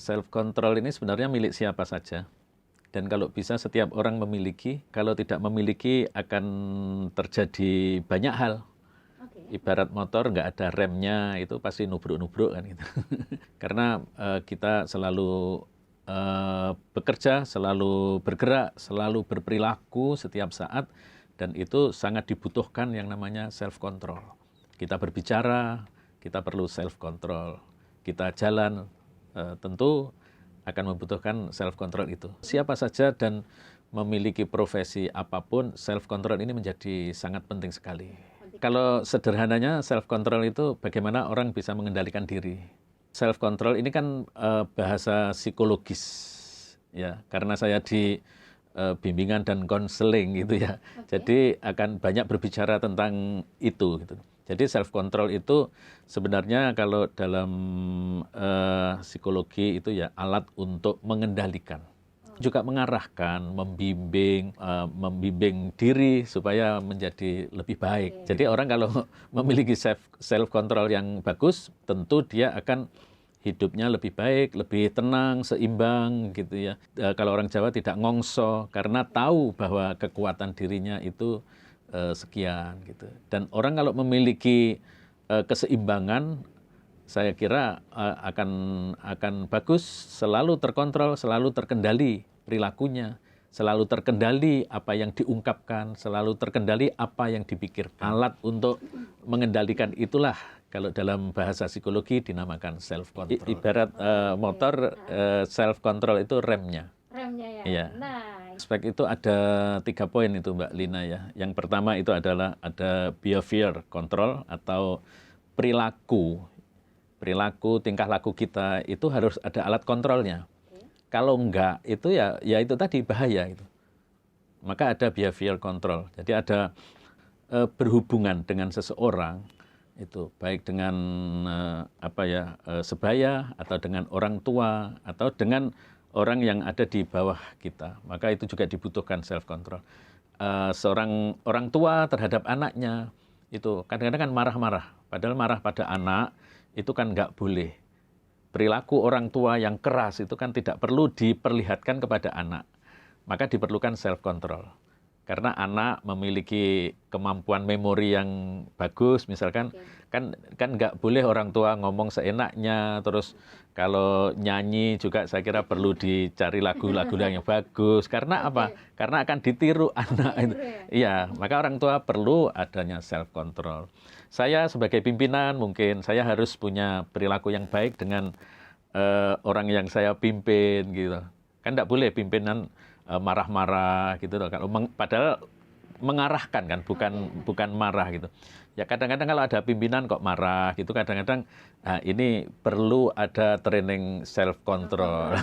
self control ini sebenarnya milik siapa saja. Dan kalau bisa setiap orang memiliki, kalau tidak memiliki akan terjadi banyak hal. Ibarat motor nggak ada remnya itu pasti nubruk-nubruk kan gitu. Karena kita selalu bekerja, selalu bergerak, selalu berperilaku setiap saat, dan itu sangat dibutuhkan yang namanya self control. Kita berbicara, kita perlu self control. Kita jalan, tentu akan membutuhkan self control itu. Siapa saja dan memiliki profesi apapun, self control ini menjadi sangat penting sekali. Kalau sederhananya self control itu bagaimana orang bisa mengendalikan diri. Self control ini kan bahasa psikologis ya, karena saya di bimbingan dan konseling gitu ya. Jadi akan banyak berbicara tentang itu gitu. Jadi self control itu sebenarnya kalau dalam psikologi itu ya alat untuk mengendalikan, juga mengarahkan, membimbing diri supaya menjadi lebih baik. Jadi orang kalau memiliki self control yang bagus, tentu dia akan hidupnya lebih baik, lebih tenang, seimbang gitu ya. Kalau orang Jawa tidak ngongso karena tahu bahwa kekuatan dirinya itu sekian gitu. Dan orang kalau memiliki keseimbangan, saya kira akan bagus, selalu terkontrol, selalu terkendali perilakunya, selalu terkendali apa yang diungkapkan, selalu terkendali apa yang dipikirkan. Alat untuk mengendalikan itulah kalau dalam bahasa psikologi dinamakan self control. Ibarat motor, self control itu remnya. Remnya ya. Iya. Nah, Aspek itu ada 3 poin itu Mbak Lina ya. Yang pertama itu adalah ada behavior control atau perilaku tingkah laku kita itu harus ada alat kontrolnya. Kalau enggak itu ya itu tadi bahaya itu. Maka ada behavior control. Jadi ada berhubungan dengan seseorang itu baik dengan sebaya atau dengan orang tua atau dengan orang yang ada di bawah kita, maka itu juga dibutuhkan self control. Seorang orang tua terhadap anaknya itu kadang-kadang kan marah-marah, padahal marah pada anak itu kan nggak boleh. Perilaku orang tua yang keras itu kan tidak perlu diperlihatkan kepada anak, maka diperlukan self control. Karena anak memiliki kemampuan memori yang bagus, misalkan kan nggak boleh orang tua ngomong seenaknya, terus kalau nyanyi juga saya kira perlu dicari lagu-lagu yang bagus. Karena apa? Karena akan ditiru anak itu. Iya, maka orang tua perlu adanya self control. Saya sebagai pimpinan mungkin saya harus punya perilaku yang baik dengan orang yang saya pimpin gitu. Kan nggak boleh pimpinan marah-marah gitu loh. Kalau padahal mengarahkan kan, bukan marah gitu. Ya kadang-kadang kalau ada pimpinan kok marah gitu, kadang-kadang ini perlu ada training self control.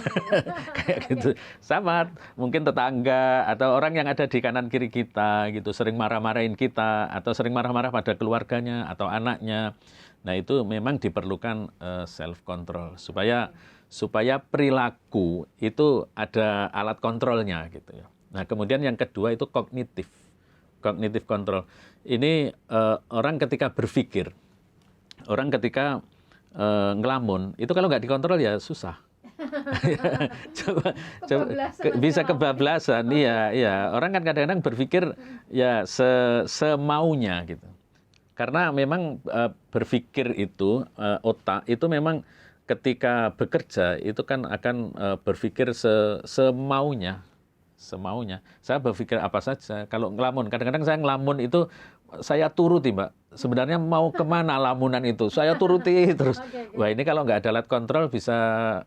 Kayak gitu. Sama mungkin tetangga atau orang yang ada di kanan kiri kita gitu sering marah-marahin kita atau sering marah-marah pada keluarganya atau anaknya. Nah, itu memang diperlukan self control supaya perilaku itu ada alat kontrolnya gitu ya. Nah, kemudian yang kedua itu kognitif control. Ini orang ketika berpikir, orang ketika ngelamun, itu kalau nggak dikontrol ya susah. coba bisa kebablasan. Iya. Orang kan kadang-kadang berpikir ya semaunya gitu. Karena memang berpikir itu, otak itu memang ketika bekerja itu kan akan berpikir semaunya. Saya berpikir apa saja. Kalau ngelamun, kadang-kadang saya ngelamun itu saya turuti, Mbak. Sebenarnya mau kemana lamunan itu, saya turuti terus. Wah, ini kalau nggak ada alat kontrol bisa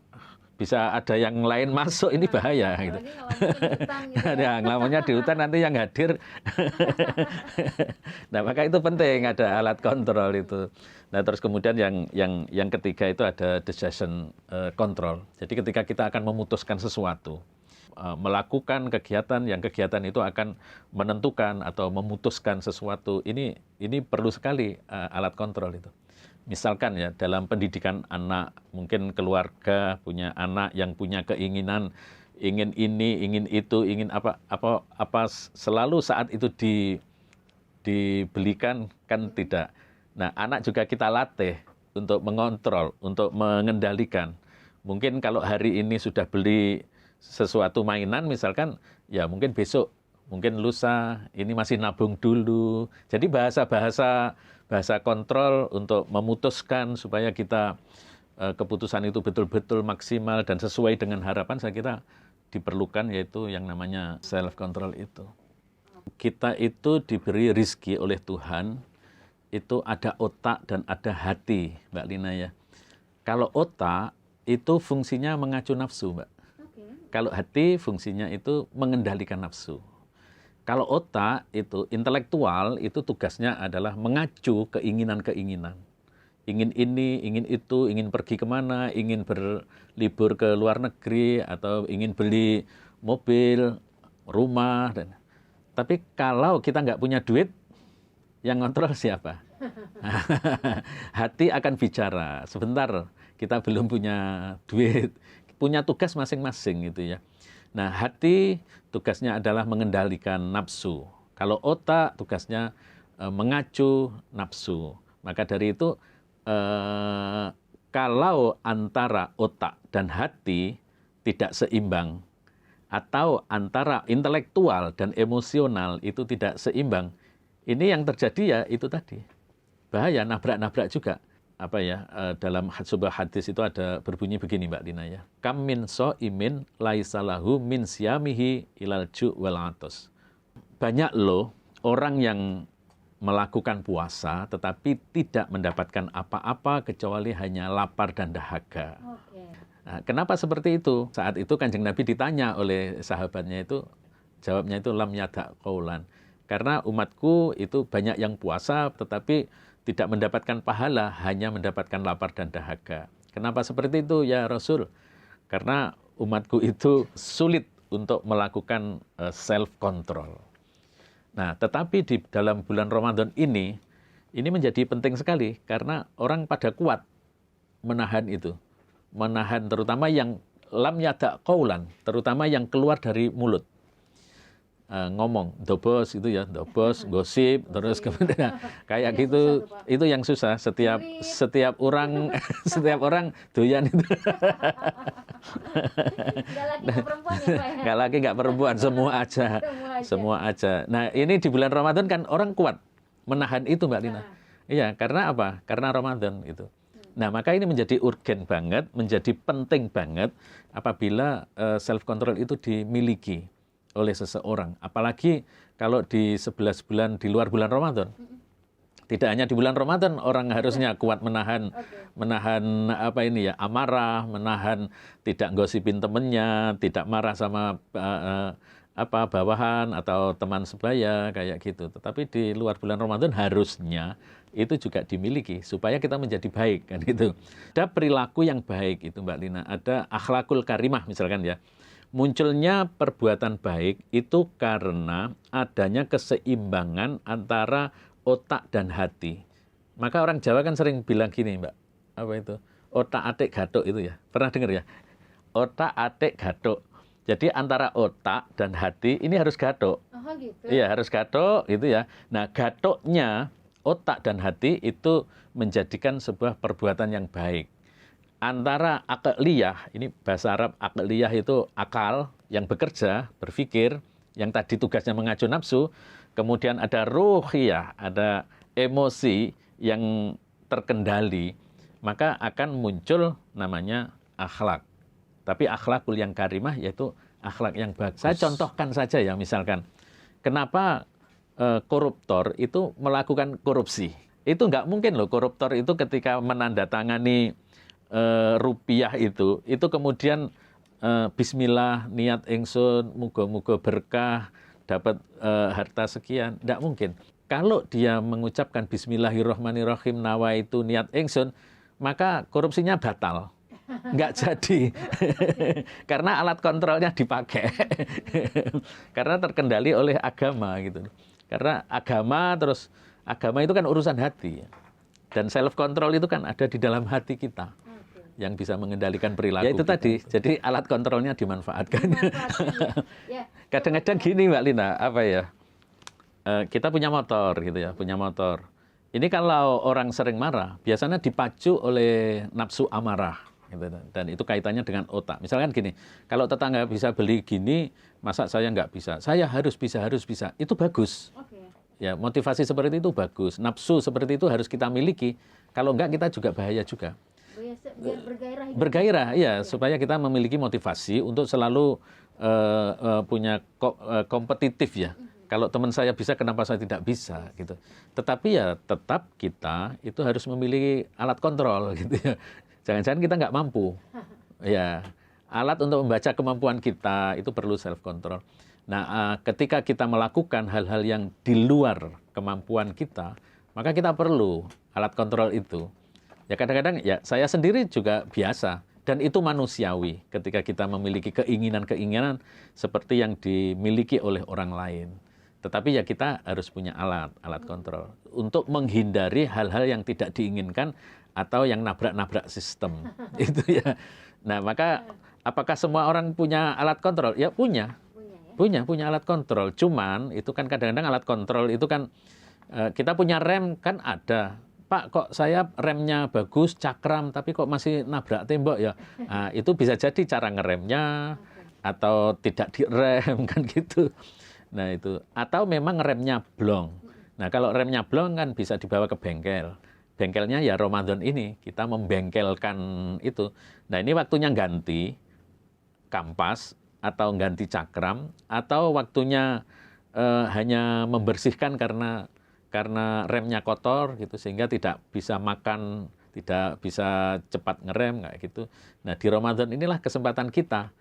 ada yang lain masuk, ini bahaya gitu. Ya, ngelamunnya di hutan nanti yang hadir. Nah, maka itu penting ada alat kontrol itu. Nah, terus kemudian yang ketiga itu ada decision control. Jadi ketika kita akan memutuskan sesuatu, melakukan kegiatan itu akan menentukan atau memutuskan sesuatu, ini perlu sekali alat kontrol itu. Misalkan ya dalam pendidikan anak, mungkin keluarga punya anak yang punya keinginan ingin ini, ingin itu, ingin apa selalu saat itu dibelikan kan tidak. Nah, anak juga kita latih untuk mengontrol, untuk mengendalikan. Mungkin kalau hari ini sudah beli sesuatu mainan misalkan, ya mungkin besok, mungkin lusa, ini masih nabung dulu. Jadi bahasa kontrol untuk memutuskan supaya kita keputusan itu betul-betul maksimal dan sesuai dengan harapan, saya kira diperlukan, yaitu yang namanya self control itu. Kita itu diberi rizki oleh Tuhan, itu ada otak dan ada hati, Mbak Lina ya. Kalau otak itu fungsinya mengacu nafsu, Mbak. Kalau hati fungsinya itu mengendalikan nafsu. Kalau otak itu intelektual, itu tugasnya adalah mengacu keinginan-keinginan. Ingin ini, ingin itu, ingin pergi kemana, ingin berlibur ke luar negeri, atau ingin beli mobil, rumah. Tapi kalau kita nggak punya duit, yang ngontrol siapa? Hati akan bicara. Sebentar, kita belum punya duit. Punya tugas masing-masing gitu ya. Nah, hati tugasnya adalah mengendalikan nafsu. Kalau otak tugasnya mengacu nafsu. Maka dari itu, kalau antara otak dan hati tidak seimbang, atau antara intelektual dan emosional itu tidak seimbang, ini yang terjadi ya itu tadi. Bahaya, nabrak-nabrak juga. Dalam sebuah hadis itu ada berbunyi begini, Mbak Lina ya. Kam min so'imin laisalahu min siyamihi ilal ju' wal atos. Banyak loh orang yang melakukan puasa tetapi tidak mendapatkan apa-apa kecuali hanya lapar dan dahaga. Nah, kenapa seperti itu? Saat itu Kanjeng Nabi ditanya oleh sahabatnya itu, jawabnya itu lam yada' qaulan. Karena umatku itu banyak yang puasa tetapi tidak mendapatkan pahala, hanya mendapatkan lapar dan dahaga. Kenapa seperti itu ya Rasul? Karena umatku itu sulit untuk melakukan self-control. Nah, tetapi di dalam bulan Ramadan ini menjadi penting sekali, karena orang pada kuat menahan itu. Menahan terutama yang lam yada' qaulan, terutama yang keluar dari mulut. Ngomong, dobos itu ya, dobos, gosip, terus kemudian kayak gitu, itu yang susah. Setiap orang doyan itu. Nggak laki nggak perempuan, semua aja. Nah, ini di bulan Ramadan kan orang kuat menahan itu, Mbak Lina. Iya, karena apa? Karena Ramadan itu. Nah, maka ini menjadi urgen banget, menjadi penting banget apabila self control itu dimiliki oleh seseorang. Apalagi kalau di 11 bulan di luar bulan Ramadan. Tidak hanya di bulan Ramadan orang harusnya kuat menahan amarah, menahan tidak gosipin temennya, tidak marah sama bawahan atau teman sebaya kayak gitu. Tetapi di luar bulan Ramadan harusnya itu juga dimiliki supaya kita menjadi baik kan gitu. Ada perilaku yang baik itu, Mbak Lina. Ada akhlakul karimah misalkan ya. Munculnya perbuatan baik itu karena adanya keseimbangan antara otak dan hati. Maka orang Jawa kan sering bilang gini, Mbak. Apa itu? Otak-atik gathuk itu ya. Pernah dengar ya? Otak-atik gathuk. Jadi antara otak dan hati ini harus gathuk. Oh gitu. Iya, harus gathuk gitu ya. Nah, gathuknya otak dan hati itu menjadikan sebuah perbuatan yang baik. Antara akliyah, ini bahasa Arab akliyah itu akal yang bekerja, berpikir, yang tadi tugasnya mengacu nafsu, kemudian ada ruhiyah, ada emosi yang terkendali, maka akan muncul namanya akhlak. Tapi akhlakul yang karimah yaitu akhlak yang bagus. Saya contohkan saja ya, misalkan, kenapa koruptor itu melakukan korupsi? Itu nggak mungkin loh koruptor itu ketika menandatangani rupiah itu kemudian bismillah niat ingsun muga-muga berkah dapat harta sekian, tidak mungkin. Kalau dia mengucapkan bismillahirrahmanirrahim nawaitu niat ingsun, maka korupsinya batal, nggak jadi. Karena alat kontrolnya dipakai. Karena terkendali oleh agama gitu. Karena agama itu kan urusan hati, dan self control itu kan ada di dalam hati kita yang bisa mengendalikan perilaku. Ya itu kita. Tadi, jadi alat kontrolnya dimanfaatkan. Kadang-kadang gini Mbak Lina, kita punya motor gitu ya, punya motor. Ini kalau orang sering marah, biasanya dipacu oleh nafsu amarah. gitu. Dan itu kaitannya dengan otak. Misalkan gini, kalau tetangga bisa beli gini, masa saya nggak bisa? Saya harus bisa, harus bisa. Itu bagus. Ya, motivasi seperti itu bagus. Nafsu seperti itu harus kita miliki. Kalau enggak, kita juga bahaya juga. Biar bergairah. Bergairah, ya, supaya kita memiliki motivasi untuk selalu punya kompetitif ya. Kalau teman saya bisa, kenapa saya tidak bisa gitu. Tetapi ya tetap kita itu harus memiliki alat kontrol gitu ya. Jangan-jangan kita nggak mampu. Ya, alat untuk membaca kemampuan kita itu perlu self control. Nah, ketika kita melakukan hal-hal yang di luar kemampuan kita, maka kita perlu alat kontrol itu. Ya kadang-kadang ya saya sendiri juga biasa. Dan itu manusiawi ketika kita memiliki keinginan-keinginan seperti yang dimiliki oleh orang lain. Tetapi ya kita harus punya alat kontrol untuk menghindari hal-hal yang tidak diinginkan atau yang nabrak-nabrak sistem. Itu ya. Nah, maka apakah semua orang punya alat kontrol? Ya punya. Punya alat kontrol. Cuman itu kan kadang-kadang alat kontrol itu kan kita punya rem kan ada. Pak, kok saya remnya bagus, cakram, tapi kok masih nabrak tembok ya? Nah, itu bisa jadi cara ngeremnya atau tidak direm kan gitu. Nah itu, atau memang remnya blong. Nah kalau remnya blong kan bisa dibawa ke bengkel. Bengkelnya ya Ramadan ini, kita membengkelkan itu. Nah ini waktunya ganti kampas atau ganti cakram, atau waktunya hanya membersihkan karena remnya kotor gitu, sehingga tidak bisa makan, tidak bisa cepat ngerem kayak gitu. Nah di Ramadan inilah kesempatan kita,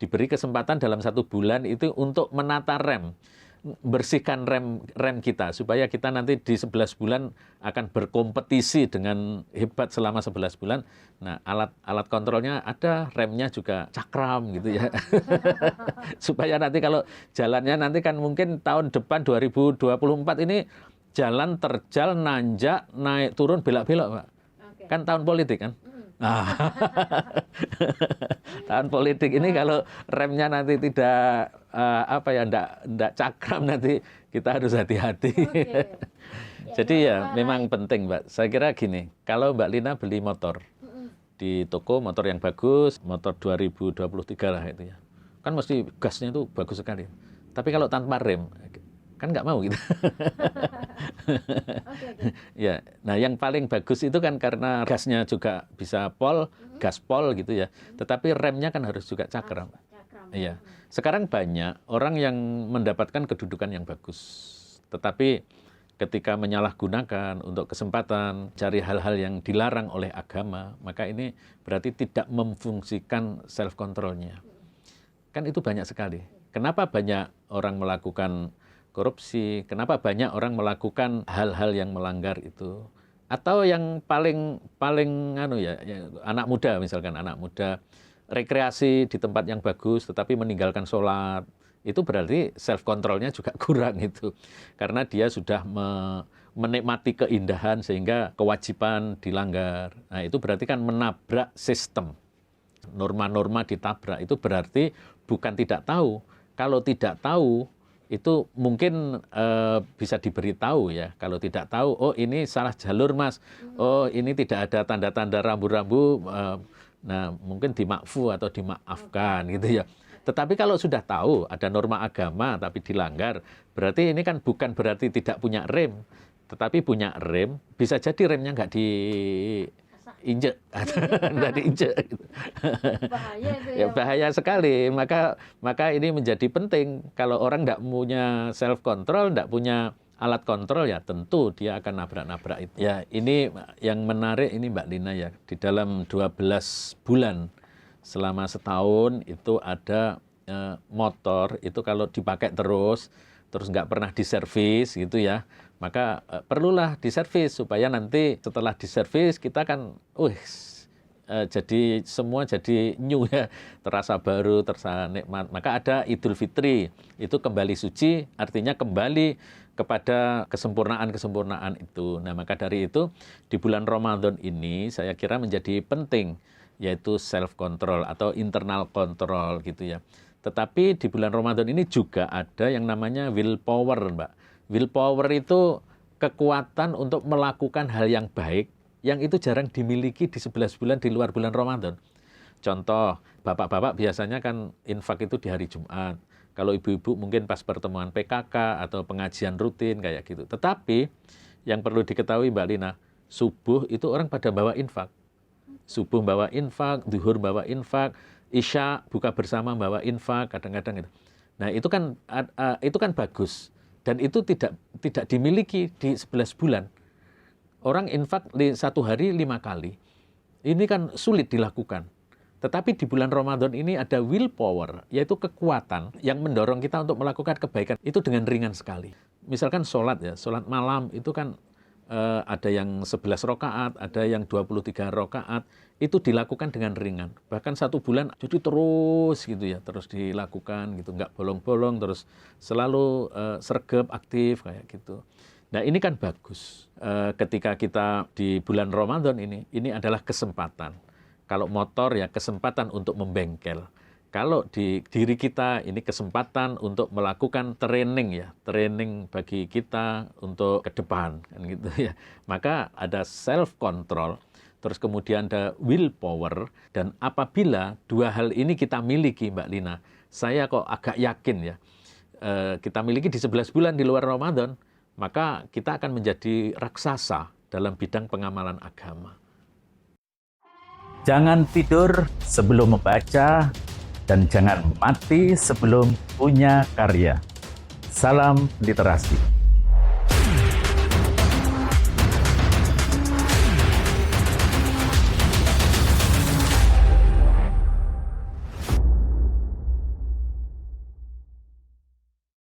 diberi kesempatan dalam 1 bulan itu untuk menata rem, bersihkan rem kita supaya kita nanti di 11 bulan akan berkompetisi dengan hebat selama 11 bulan. Nah, alat kontrolnya ada, remnya juga cakram gitu ya. Supaya nanti kalau jalannya nanti kan mungkin tahun depan 2024 ini jalan terjal, nanjak, naik turun, belak-belok, Pak. Kan tahun politik kan? Nah, tahun politik ini kalau remnya nanti tidak enggak cakram, nanti kita harus hati-hati. Jadi ya memang penting, Mbak. Saya kira gini, kalau Mbak Lina beli motor di toko, motor yang bagus, motor 2023 lah itu ya. Kan mesti gasnya itu bagus sekali. Tapi kalau tanpa rem, kan nggak mau gitu. Ya, nah yang paling bagus itu kan karena gasnya juga bisa gaspol gitu ya. Tetapi remnya kan harus juga cakram. Iya. Sekarang banyak orang yang mendapatkan kedudukan yang bagus, tetapi ketika menyalahgunakan untuk kesempatan cari hal-hal yang dilarang oleh agama, maka ini berarti tidak memfungsikan self controlnya. Kan itu banyak sekali. Kenapa banyak orang melakukan korupsi, kenapa banyak orang melakukan hal-hal yang melanggar itu? Atau yang paling anak muda, misalkan anak muda rekreasi di tempat yang bagus tetapi meninggalkan sholat, itu berarti self controlnya juga kurang itu. Karena dia sudah menikmati keindahan sehingga kewajiban dilanggar. Nah, itu berarti kan menabrak sistem. Norma-norma ditabrak, itu berarti bukan tidak tahu. Kalau tidak tahu itu mungkin bisa diberitahu ya. Kalau tidak tahu, oh ini salah jalur mas, oh ini tidak ada tanda-tanda rambu-rambu, nah mungkin dimakfu atau dimaafkan gitu ya. Tetapi kalau sudah tahu ada norma agama tapi dilanggar, berarti ini kan bukan berarti tidak punya rem, tetapi punya rem, bisa jadi remnya nggak diinjek, nggak diinjek. Gitu. Bahaya itu ya. Bahaya sekali. Maka ini menjadi penting. Kalau orang nggak punya self control, nggak punya alat kontrol, ya tentu dia akan nabrak-nabrak itu. Ya ini yang menarik ini Mbak Lina ya, di dalam 12 bulan selama setahun itu ada motor itu kalau dipakai terus nggak pernah diservis gitu ya, maka perlulah diservis supaya nanti setelah diservis kita kan jadi semua jadi new ya, terasa baru, terasa nikmat. Maka ada Idul Fitri, itu kembali suci, artinya kembali kepada kesempurnaan itu. Nah, maka dari itu di bulan Ramadan ini saya kira menjadi penting, yaitu self control atau internal control gitu ya. Tetapi di bulan Ramadan ini juga ada yang namanya willpower, Mbak. Willpower itu kekuatan untuk melakukan hal yang baik yang itu jarang dimiliki di 11 bulan di luar bulan Ramadan. Contoh, bapak-bapak biasanya kan infak itu di hari Jumat. Kalau ibu-ibu mungkin pas pertemuan PKK atau pengajian rutin kayak gitu. Tetapi yang perlu diketahui Mbak Lina, subuh itu orang pada bawa infak. Subuh bawa infak, zuhur bawa infak, isya buka bersama bawa infak kadang-kadang itu. Nah, itu kan bagus dan itu tidak dimiliki di 11 bulan. Orang infak di satu hari 5 kali. Ini kan sulit dilakukan. Tetapi di bulan Ramadan ini ada willpower, yaitu kekuatan yang mendorong kita untuk melakukan kebaikan. Itu dengan ringan sekali. Misalkan sholat ya, sholat malam itu kan ada yang 11 rakaat, ada yang 23 rakaat. Itu dilakukan dengan ringan. Bahkan 1 bulan jadi terus gitu ya, terus dilakukan gitu, nggak bolong-bolong, terus selalu sregep, aktif kayak gitu. Nah ini kan bagus. Ketika kita di bulan Ramadan ini adalah kesempatan. Kalau motor ya kesempatan untuk membengkel. Kalau di diri kita ini kesempatan untuk melakukan training ya, training bagi kita untuk ke depan kan gitu ya. Maka ada self control, terus kemudian ada willpower, dan apabila 2 hal ini kita miliki Mbak Lina, saya kok agak yakin ya, kita miliki di 11 bulan di luar Ramadan, maka kita akan menjadi raksasa dalam bidang pengamalan agama. Jangan tidur sebelum membaca dan jangan mati sebelum punya karya. Salam literasi.